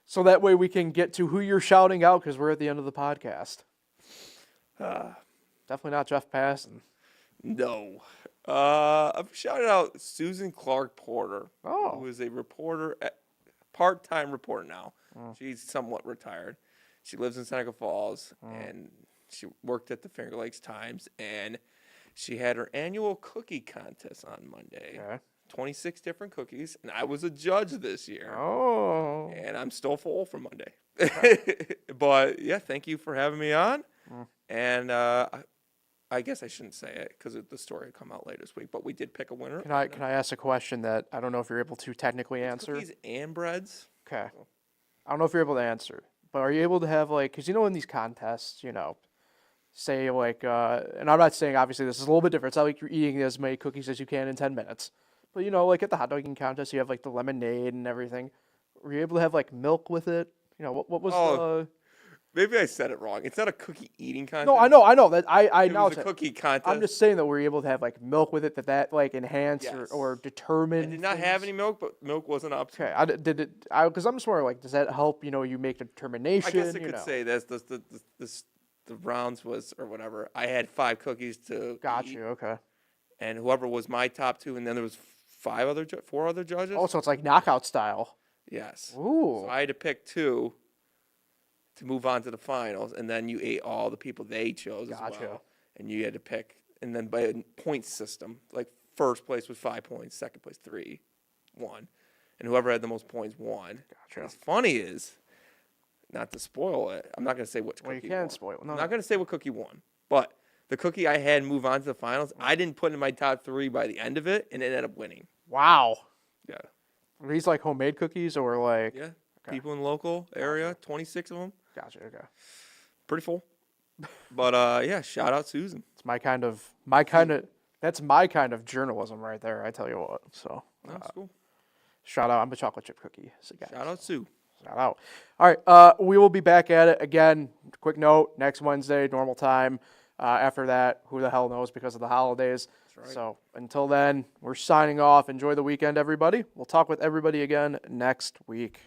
B: So that way we can get to who you're shouting out because we're at the end of the podcast. Definitely not Jeff Passan.
C: No. I've shouted out Susan Clark Porter, who is a reporter, part-time reporter now. She's somewhat retired. She lives in Seneca Falls, and she worked at the Finger Lakes Times, and she had her annual cookie contest on Monday.
B: Okay.
C: 26 different cookies, and I was a judge this year.
B: Oh.
C: And I'm still full for Monday.
B: Okay.
C: But, yeah, thank you for having me on. And I guess I shouldn't say it because the story will come out later this week, but we did pick a winner.
B: Can I ask a question that I don't know if you're able to technically answer?
C: Cookies and breads.
B: Okay. I don't know if you're able to answer, but are you able to have, because in these contests, say, and I'm not saying, obviously, this is a little bit different. It's not like you're eating as many cookies as you can in 10 minutes. But, at the hot dogging contest, you have, the lemonade and everything. Were you able to have like milk with it? You know, what was the?
C: Maybe I said it wrong. It's not a cookie eating contest.
B: No, I know that I
C: It
B: know
C: was a cookie contest.
B: I'm just saying that we're able to have like milk with it that like enhance
C: Yes.
B: or determine.
C: I did not have any milk, but milk wasn't an option.
B: Okay, because I'm just wondering, like, does that help? You make a determination.
C: I guess I could say this. The rounds was or whatever. I had 5 cookies to
B: Got
C: eat,
B: you. Okay.
C: and whoever was my top 2, and then there was 4 other judges.
B: Oh, so it's like knockout style.
C: Yes.
B: Ooh.
C: So I had to pick 2 to move on to the finals, and then you ate all the people they chose as well. And you had to pick, and then by a point system, like first place was 5 points, second place 3, 1, and whoever had the most points won.
B: Gotcha.
C: What's funny is, not to spoil it, I'm not going to say which cookie.
B: Well, you can
C: won.
B: spoil it. No,
C: I'm not going to say what cookie won, but the cookie I had move on to the finals, I didn't put in my top 3 by the end of it, and it ended up winning.
B: Wow.
C: Yeah.
B: Are these like homemade cookies or like?
C: Yeah. Okay. People in the local area, 26 of them.
B: Gotcha. Okay.
C: Pretty full. But yeah, shout out Susan.
B: It's that's my kind of journalism right there. I tell you what. So.
C: That's cool.
B: Shout out. I'm a chocolate chip cookie. So guys.
C: Shout out Sue.
B: Shout out. All right. We will be back at it again. Quick note: next Wednesday, normal time. After that, who the hell knows because of the holidays.
C: That's right.
B: So until then, we're signing off. Enjoy the weekend, everybody. We'll talk with everybody again next week.